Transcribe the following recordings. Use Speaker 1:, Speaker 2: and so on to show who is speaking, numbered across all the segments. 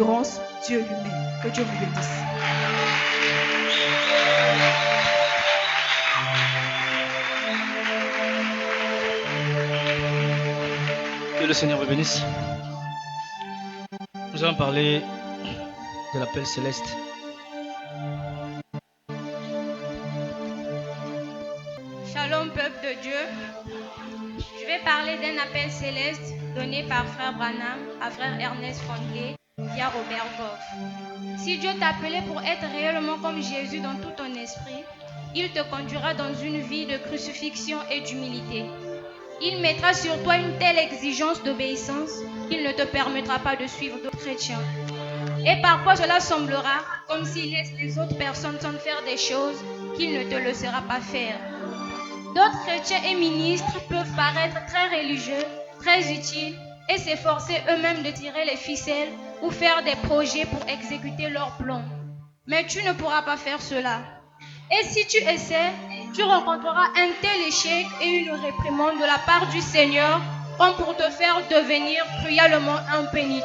Speaker 1: l'endurance, Dieu lui-même. Que Dieu vous bénisse.
Speaker 2: Que le Seigneur vous bénisse. Nous allons parler de l'appel céleste.
Speaker 3: Shalom peuple de Dieu. Je vais parler d'un appel céleste donné par frère Branham à frère Ernest Fonke via Robert Goff. Si Dieu t'a appelé pour être réellement comme Jésus dans tout ton esprit, il te conduira dans une vie de crucifixion et d'humilité. Il mettra sur toi une telle exigence d'obéissance qu'il ne te permettra pas de suivre d'autres chrétiens. Et parfois cela semblera comme s'il laisse les autres personnes sans faire des choses qu'il ne te laissera pas faire. D'autres chrétiens et ministres peuvent paraître très religieux, très utiles et s'efforcer eux-mêmes de tirer les ficelles ou faire des projets pour exécuter leurs plans. Mais tu ne pourras pas faire cela. Et si tu essaies, tu rencontreras un tel échec et une réprimande de la part du Seigneur comme pour te faire devenir cruellement impénitent.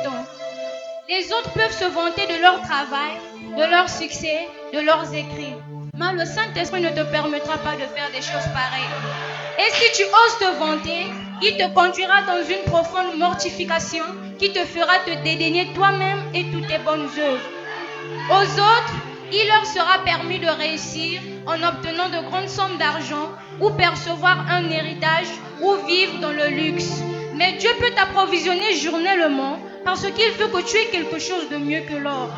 Speaker 3: Les autres peuvent se vanter de leur travail, de leur succès, de leurs écrits. Mais le Saint-Esprit ne te permettra pas de faire des choses pareilles. Et si tu oses te vanter, il te conduira dans une profonde mortification qui te fera te dédaigner toi-même et toutes tes bonnes œuvres. Aux autres, il leur sera permis de réussir en obtenant de grandes sommes d'argent ou percevoir un héritage ou vivre dans le luxe. Mais Dieu peut t'approvisionner journellement parce qu'il veut que tu aies quelque chose de mieux que l'or.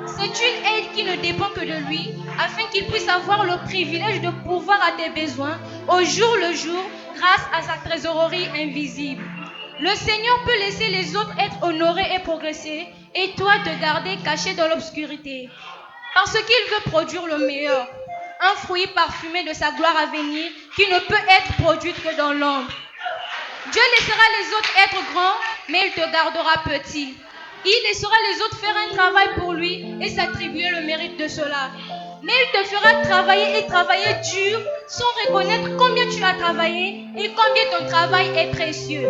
Speaker 3: C'est une aide qui ne dépend que de lui, afin qu'il puisse avoir le privilège de pourvoir à tes besoins au jour le jour grâce à sa trésorerie invisible. Le Seigneur peut laisser les autres être honorés et progresser, et toi te garder caché dans l'obscurité. Parce qu'il veut produire le meilleur, un fruit parfumé de sa gloire à venir qui ne peut être produite que dans l'ombre. Dieu laissera les autres être grands, mais il te gardera petit. Il laissera les autres faire un travail pour lui et s'attribuer le mérite de cela. Mais il te fera travailler et travailler dur sans reconnaître combien tu as travaillé et combien ton travail est précieux.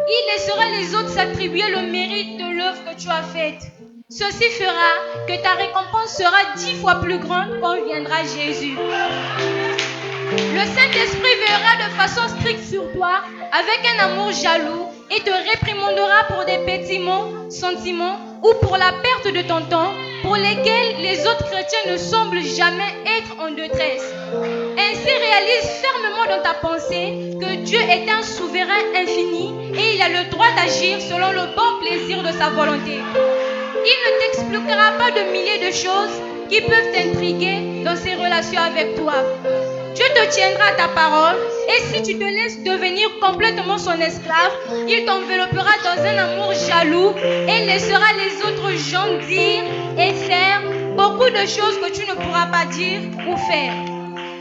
Speaker 3: Il laissera les autres s'attribuer le mérite de l'œuvre que tu as faite. Ceci fera que ta récompense sera 10 fois plus grande quand viendra Jésus. Le Saint-Esprit veillera de façon stricte sur toi avec un amour jaloux et te réprimandera pour des petits mots, sentiments ou pour la perte de ton temps pour lesquels les autres chrétiens ne semblent jamais être en détresse. Ainsi réalise fermement dans ta pensée que Dieu est un souverain infini et il a le droit d'agir selon le bon plaisir de sa volonté. Il ne t'expliquera pas de milliers de choses qui peuvent t'intriguer dans ses relations avec toi. Dieu te tiendra à ta parole et si tu te laisses devenir complètement son esclave, il t'enveloppera dans un amour jaloux et laissera les autres gens dire et faire beaucoup de choses que tu ne pourras pas dire ou faire.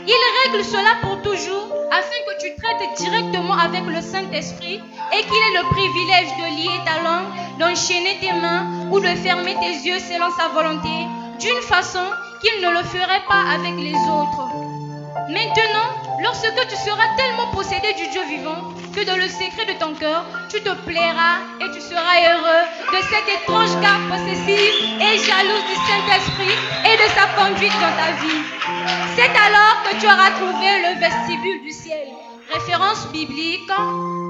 Speaker 3: Il règle cela pour toujours afin que tu traites directement avec le Saint-Esprit et qu'il ait le privilège de lier ta langue, d'enchaîner tes mains ou de fermer tes yeux selon sa volonté d'une façon qu'il ne le ferait pas avec les autres. Maintenant, lorsque tu seras tellement possédé du Dieu vivant que dans le secret de ton cœur, tu te plairas et tu seras heureux de cette étrange garde possessive et jalouse du Saint-Esprit et de sa conduite dans ta vie. C'est alors que tu auras trouvé le vestibule du ciel. Référence biblique,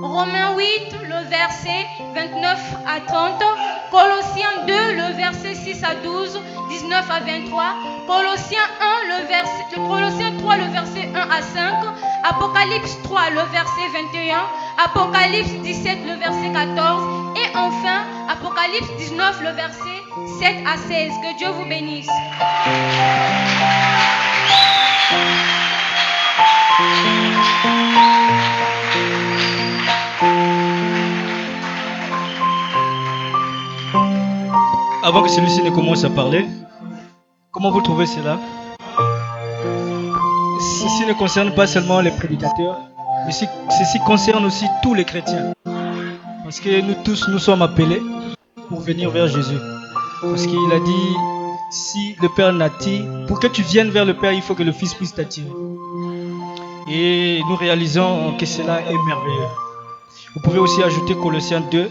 Speaker 3: Romains 8, le verset 29 à 30, Colossiens 2, le verset 6 à 12, 19 à 23, Colossiens 3, le verset 1 à 5, Apocalypse 3, le verset 21, Apocalypse 17, le verset 14, et enfin Apocalypse 19, le verset 7 à 16. Que Dieu vous bénisse.
Speaker 2: Avant que celui-ci ne commence à parler, comment vous trouvez cela? Ceci ne concerne pas seulement les prédicateurs, mais ceci concerne aussi tous les chrétiens. Parce que nous tous, nous sommes appelés pour venir vers Jésus. Parce qu'il a dit, si le Père n'attire, pour que tu viennes vers le Père, il faut que le Fils puisse t'attirer. Et nous réalisons que cela est merveilleux. Vous pouvez aussi ajouter Colossiens 2,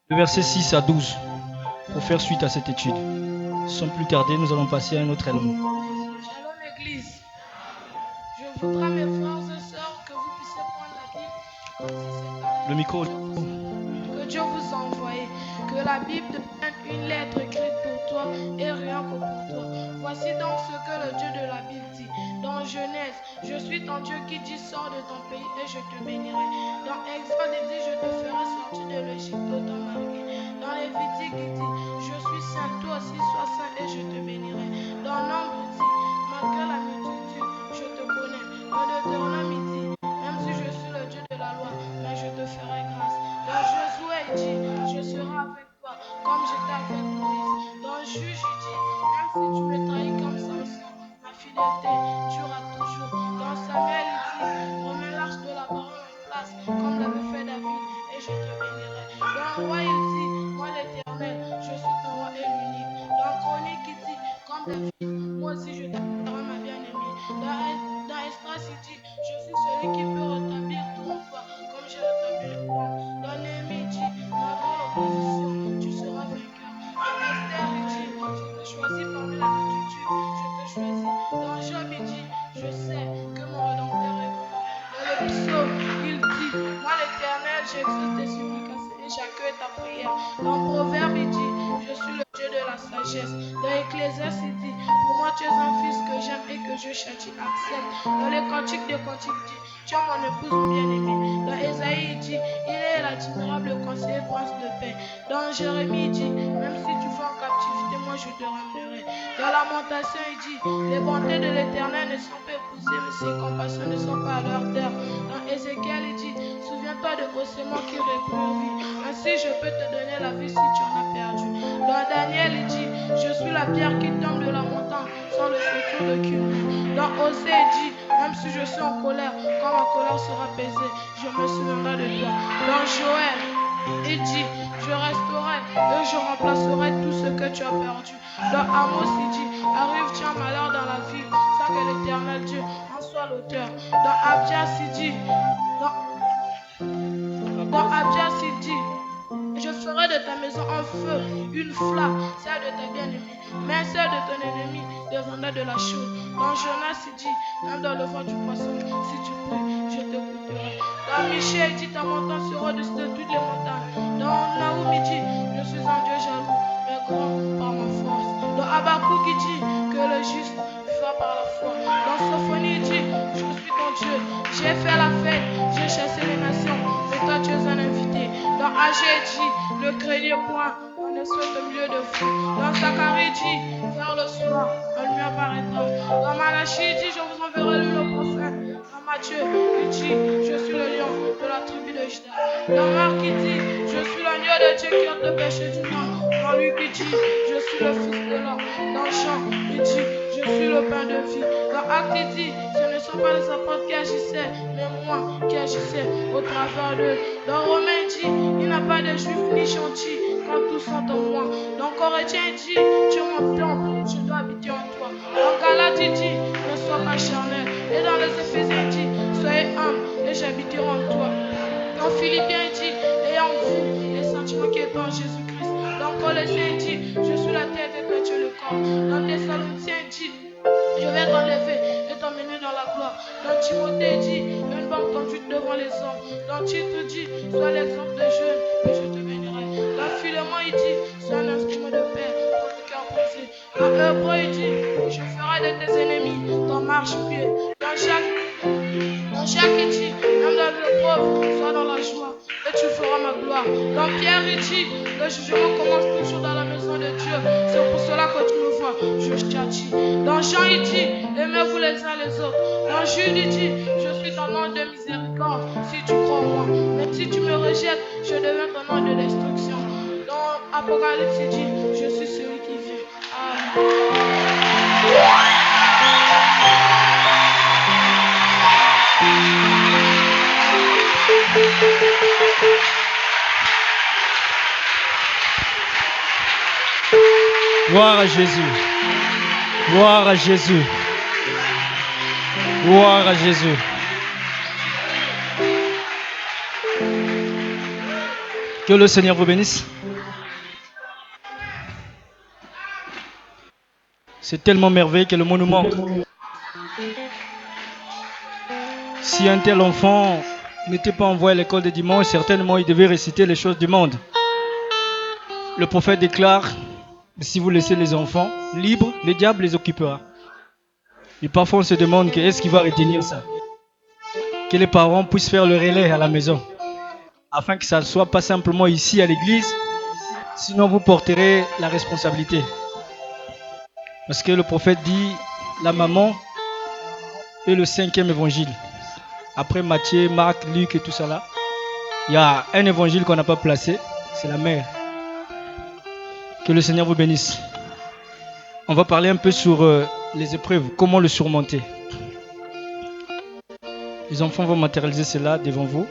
Speaker 2: le verset 6 à 12. pour faire suite à cette étude. Sans plus tarder, nous allons passer à un autre élément.
Speaker 4: Shalom Église. Je voudrais, mes frères et sœurs, que vous puissiez prendre la Bible comme si c'était
Speaker 2: Le micro.
Speaker 4: que Dieu vous a envoyé. Que la Bible devienne une lettre écrite pour toi et rien que pour toi. Voici donc ce que le Dieu de la Bible dit. Dans Genèse, je suis ton Dieu qui dit sors de ton pays et je te bénirai. Dans Exode, il dit je te ferai sortir de l'Égypte autant marqué. Dans Lévitique, il dit je suis saint, toi aussi sois saint et je te bénirai. Dans Nombre, il dit malgré la multitude, je te connais. Dans Deutéronome, il dit même si je suis le Dieu de la loi, mais je te ferai grâce. Dans Josué, il dit je serai avec toi comme j'étais avec Moïse. Dans Juge, il dit même si tu me trahis comme Samson, ma fidélité durera toujours. Dans Samuel, il dit remets l'arche de la parole en place comme l'avait fait David et je te bénirai. Dans Roi, il dit moi l'Éternel, je suis ton roi et l'unique. Dans Chronique, il dit comme David, moi aussi je t'aimerai ma bien-aimée. Dans Esdras, il dit je suis celui qui peut rétablir tout mon foi comme j'ai rétabli le roi. Dans Néhémie, il dit malgré l'opposition, tu seras vainqueur. Dans Esther, il dit je te choisis parmi la multitude, je te choisis. Dans Job, il dit je sais que mon rédempteur est vivant. Dans le psaume, il dit moi l'Éternel, j'exauce tes supplications et j'accueille ta prière. Dans Proverbe, il dit je suis le Dieu de la sagesse. Dans Ecclésiaste, il dit pour moi tu es un fils que j'aime et que je châtie, accepte. Dans les cantiques des cantiques, il dit tu es mon épouse bien-aimée. Dans Ésaïe, il dit il est l'admirable conseiller, prince de paix. Dans Jérémie, il dit même si tu vas en captivité, moi je te ramènerai. Dans Lamentation, il dit les bontés de l'Éternel ne sont pas épousées, mais ses compassions ne sont pas à leur terre. Dans Ézéchiel, il dit souviens-toi de vos séments qui repurvient. Ainsi je peux te donner la vie si tu en as perdu. Dans Daniel, il dit je suis la pierre qui tombe de la montagne sans le secours de qui. Dans Osée, il dit même si je suis en colère, quand ma colère sera apaisée, je me souviendrai de toi. Dans Joël, il dit je resterai et je remplacerai tout ce que tu as perdu. Dans Amos, il dit arrive-tu un malheur dans la ville sans que l'Éternel Dieu en soit l'auteur. Dans Abdias, il dit dans Abdias, il dit je ferai de ta maison un feu, une flamme, celle de ta bien-aimée, mais celle de ton ennemi deviendra de la chaux. Dans Jonas, il dit même dans le vent du poisson, si tu pries, je t'écouterai. Dans Michée, il dit ta montagne sera au-dessus de toutes les montagnes. Dans Naoum, il dit je suis un Dieu jaloux, mais grand par ma force. Dans Habakkuk, il dit que le juste vivra par la foi. Dans Sophonie, il dit je suis ton Dieu, j'ai fait la fête, j'ai chassé les nations, mais toi tu es un invité. Dans Agé, il dit ne craignez point, on est seul au milieu de vous. Dans Zacharie, il dit vers le soir, on lui apparaîtra. Dans Malachie, il dit je vous enverrai le prophète. Dans Matthieu, il dit je suis le lion de la tribu de Juda. Dans Marc, il dit je suis l'agneau de Dieu qui ôte le péché du monde. Dans Luc, il dit je suis le fils de l'homme. Dans Jean, il dit je suis le pain de vie. Dans Acte, il dit ce ne sont pas les apôtres qui agissaient, mais moi qui agissais au travers d'eux. Dans Romains, il dit il n'y a pas de juif ni gentil quand tous sont en moi. Dans Corinthiens, il dit tu es mon temple, je dois habiter en toi. Dans Galates, il dit ne sois pas charnel. Et dans les Éphésiens, il dit soyez humbles et j'habiterai en toi. Dans Philippiens, il dit ayez en vous les sentiments qui sont en Jésus-Christ. Dans Colossiens, il dit je suis la tête et toi tu es le corps. Dans Thessaloniciens, il dit je vais t'enlever et t'emmener dans la gloire. Dans Timothée, il dit une bonne conduite devant les hommes. Dans Tite, il dit sois l'exemple de jeune et je te bénirai. Dans Philémon, il dit sois un instrument de paix pour le cœur brisé. Dans Hébreu, il dit je ferai de tes ennemis ton marche-pied. Dans Jacques, il dit même dans le pauvre, sois dans la joie et tu feras ma gloire. Dans Pierre, il dit le jugement commence toujours dans la maison de Dieu. C'est pour cela que tu me vois, je châtie. Dans Jean, il dit aimez-vous les uns les autres. Dans Jude, il dit je suis ton nom de miséricorde si tu crois en moi. Mais si tu me rejettes, je deviens ton nom de destruction. Dans Apocalypse, il dit je suis celui qui vient. Amen.
Speaker 2: Gloire à Jésus. Gloire à Jésus. Gloire à Jésus. Que le Seigneur vous bénisse. C'est tellement merveilleux que le mot nous manque. Si un tel enfant n'était pas envoyé à l'école de dimanche, certainement il devait réciter les choses du monde. Le prophète déclare, si vous laissez les enfants libres, le diable les occupera. Et parfois on se demande est-ce qu'il va retenir ça? Que les parents puissent faire le relais à la maison, afin que ça ne soit pas simplement ici à l'église, sinon vous porterez la responsabilité. Parce que le prophète dit, la maman est le 5e évangile. Après Matthieu, Marc, Luc et tout ça là, il y a un évangile qu'on n'a pas placé, c'est la mère. Que le Seigneur vous bénisse. On va parler un peu sur les épreuves, comment le surmonter. Les enfants vont matérialiser cela devant vous.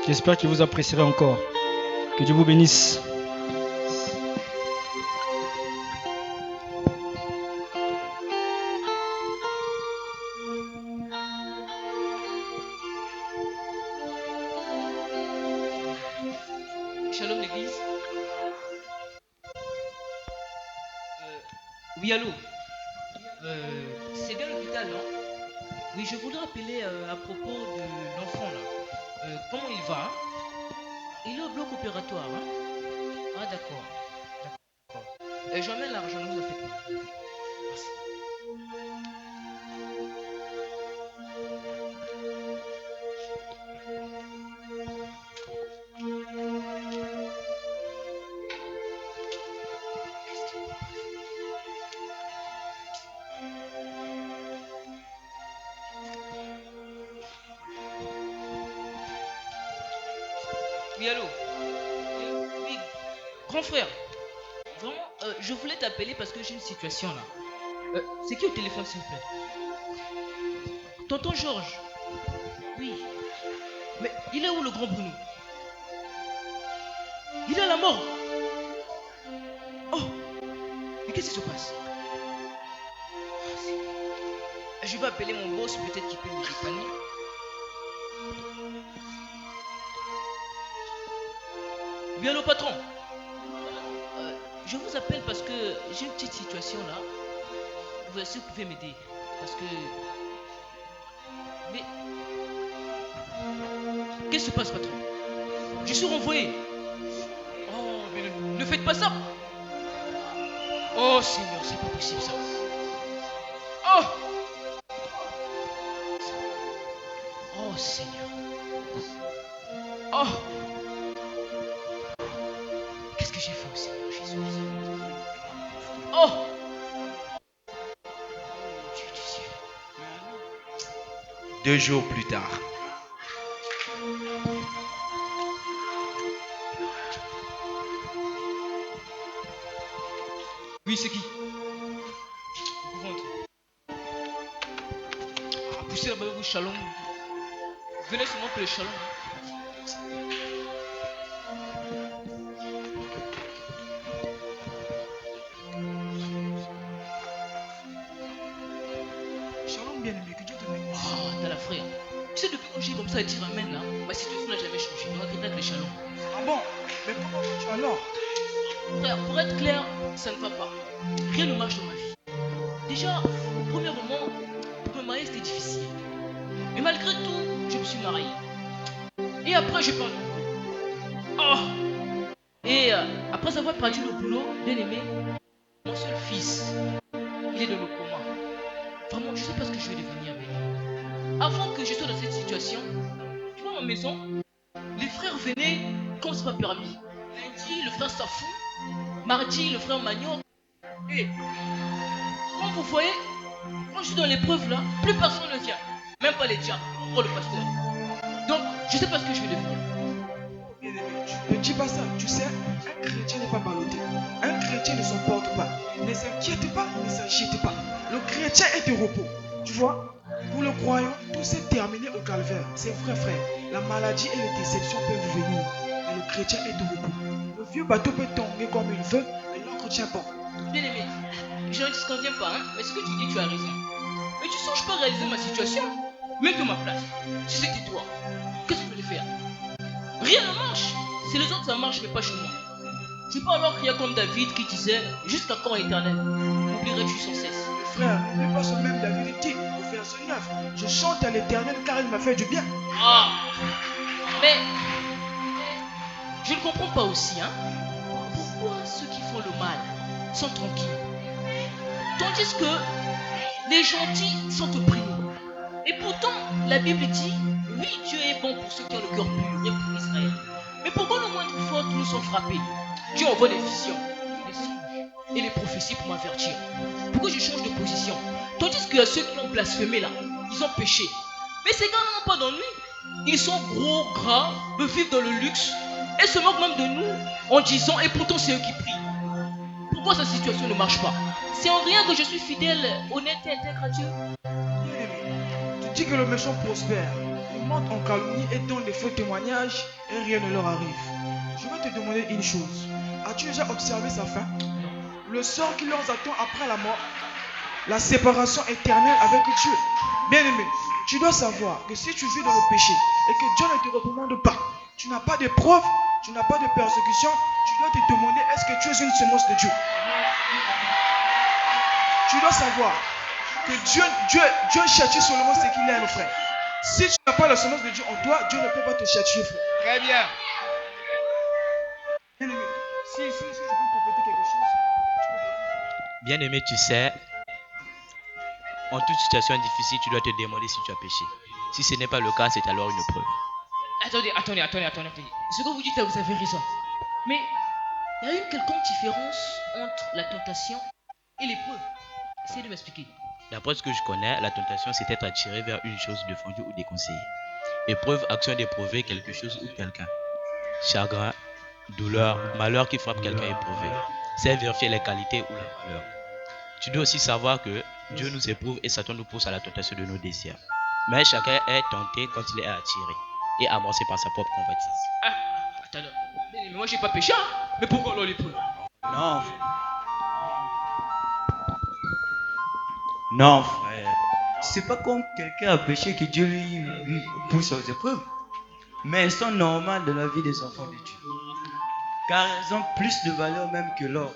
Speaker 2: J'espère que vous apprécierez encore. Que Dieu vous bénisse.
Speaker 5: Shalom l'église. Oui, allô. C'est bien l'hôpital, non? Oui, je voudrais appeler à propos de l'enfant là. Comment il va, hein? Il est au bloc opératoire, hein? Ah, d'accord. D'accord. J'emmène l'argent, ne vous en faites pas. Merci. Oui, allô? Oui, grand frère. Vraiment, je voulais t'appeler parce que j'ai une situation là. C'est qui au téléphone, s'il vous plaît? Tonton Georges. Oui. Mais il est où le grand Bruno? Il est à la mort. Oh, mais qu'est-ce qui se passe? Je vais appeler mon boss, peut-être qu'il peut me dépanner. Oui, allô, patron. Je vous appelle parce que j'ai une petite situation là. Est-ce que vous pouvez m'aider? Parce que... Mais... Qu'est-ce qui se passe, patron? Je suis renvoyé. Oh, mais ne faites pas ça. Oh, Seigneur, c'est pas possible ça. Oh! Oh, Seigneur. Oh! Qu'est-ce que j'ai fait au Seigneur Jésus? Oh! Dieu du ciel.
Speaker 6: 2 jours plus tard.
Speaker 5: Oui, c'est qui? Vous pouvez entrer. Ah, poussez là-bas, vous, Shalom. Venez seulement pour le Shalom.
Speaker 1: Shalom bien-aimé, que Dieu te bénisse.
Speaker 5: Oh, t'as la frère. Tu sais, depuis quand j'ai comme ça à dire Amen là, ma situation n'a jamais changé. On va quitter avec le Shalom.
Speaker 1: Ah bon? Mais comment vas-tu alors?
Speaker 5: Frère, pour être clair, ça ne va pas. Rien ne marche dans ma vie. Déjà, au premier moment, pour me marier c'était difficile. Mais malgré tout, je me suis marié. Et après, j'ai perdu. Oh! Et après avoir perdu le boulot, bien aimé, mon seul fils, il est dans le coma. Vraiment, je ne sais pas ce que je vais devenir avec lui. Avant que je sois dans cette situation, tu vois ma maison, les frères venaient comme c'est pas permis. Lundi, le frère Safou. Mardi, le frère Magno. Et comme vous voyez, quand je suis dans l'épreuve là, plus personne ne vient. Même pas les diables, pour le pasteur. Donc, je ne sais pas ce que je vais devenir.
Speaker 1: Bien-aimé, ne dis pas ça. Tu sais, un chrétien n'est pas ballotté. Un chrétien ne s'emporte pas. Ne s'inquiète pas, ne s'agite pas. Le chrétien est de repos. Tu vois, pour le croyant, tout s'est terminé au calvaire. C'est vrai, frère. La maladie et les déceptions peuvent venir. Mais le chrétien est de repos. Le vieux bateau peut tomber comme il veut, mais l'encre tient bon.
Speaker 5: Bien aimé, je ne disconviens pas, hein, mais ce que tu dis, tu as raison. Mais tu songes pas à réaliser ma situation. Mets-toi à ma place. Si c'était toi, qu'est-ce que tu voulais faire? Rien ne marche. C'est les autres ça marche, mais pas chez moi. Tu peux alors crier comme David qui disait jusqu'à quand éternel m'oublierais-tu sans cesse?
Speaker 1: Frère, n'oublie pas ce même David dit au verset 9. Je chante à l'Éternel car il m'a fait du bien.
Speaker 5: Ah, mais je ne comprends pas aussi, hein. Pourquoi ceux qui font le mal sont tranquilles, tandis que les gentils sont opprimés? Et pourtant, la Bible dit, oui, Dieu est bon pour ceux qui ont le cœur pur et pour Israël. Mais pourquoi le moindre faute nous sont frappés? Dieu envoie des visions, des songes et les prophéties pour m'avertir. Pourquoi je change de position? Tandis que ceux qui ont blasphémé là, ils ont péché. Mais ces gars n'ont pas d'ennui. Ils sont gros, gras, veulent vivre dans le luxe et se moquent même de nous en disant, et pourtant c'est eux qui prient. Pourquoi cette situation ne marche pas? C'est en rien que je suis fidèle, honnête et intègre à Dieu.
Speaker 1: Tu dis que le méchant prospère. Ils mentent en calomnie et donnent des faux témoignages et rien ne leur arrive. Je vais te demander une chose. As-tu déjà observé sa fin? Le sort qui leur attend après la mort, la séparation éternelle avec Dieu. Bien-aimé, tu dois savoir que si tu vis dans le péché et que Dieu ne te recommande pas, tu n'as pas de preuves, tu n'as pas de persécution, tu dois te demander est-ce que tu es une semence de Dieu? Tu dois savoir que Dieu châtie seulement ce qu'il aime, frère. Si tu n'as pas la semence de Dieu en toi, Dieu ne peut pas te châtier, frère.
Speaker 6: Très bien.
Speaker 1: Bien-aimé, si je peux compléter quelque chose, tu peux.
Speaker 7: Bien-aimé, tu sais, en toute situation difficile, tu dois te demander si tu as péché. Si ce n'est pas le cas, c'est alors une preuve.
Speaker 5: Attendez. Ce que vous dites là, vous avez raison. Mais il y a une quelconque différence entre la tentation et l'épreuve. Essayez de m'expliquer.
Speaker 7: D'après ce que je connais, la tentation, c'est être attiré vers une chose défendue ou déconseillée. Épreuve, action d'éprouver quelque chose ou quelqu'un. Chagrin, douleur, malheur qui frappe quelqu'un éprouvé. C'est vérifier les qualités ou la valeur. Tu dois aussi savoir que Dieu nous éprouve et Satan nous pousse à la tentation de nos désirs. Mais chacun est tenté quand il est attiré et amorcé par sa propre convoitise.
Speaker 5: Ah, attends. Mais moi j'ai pas péché, hein? Mais pourquoi alors l'épreuve?
Speaker 8: Non, frère. C'est pas comme quelqu'un a péché que Dieu lui pousse aux épreuves. Mais elles sont normales dans la vie des enfants de Dieu. Car elles ont plus de valeur même que l'or.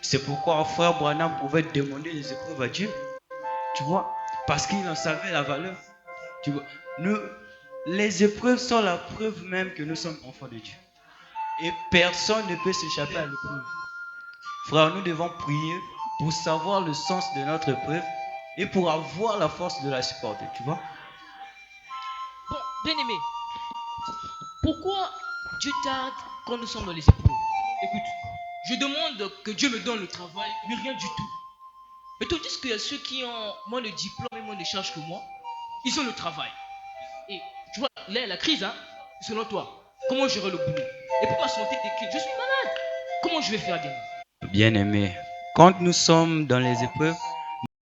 Speaker 8: C'est pourquoi frère Branham pouvait demander les épreuves à Dieu. Tu vois? Parce qu'il en savait la valeur. Tu vois? Les épreuves sont la preuve même que nous sommes enfants de Dieu. Et personne ne peut s'échapper à l'épreuve. Frère, nous devons prier pour savoir le sens de notre épreuve et pour avoir la force de la supporter, tu vois?
Speaker 5: Bon, bien aimé, pourquoi Dieu tarde quand nous sommes dans les épreuves? Écoute, je demande que Dieu me donne le travail, mais rien du tout. Mais tandis qu'il y a ceux qui ont moins de diplôme et moins de charges que moi, ils ont le travail. Et tu vois, là, la crise, hein, selon toi, comment gérer le boulot? Et pour ma santé décline, je suis malade. Comment je vais faire, bien?
Speaker 8: Bien-aimé, quand nous sommes dans les épreuves,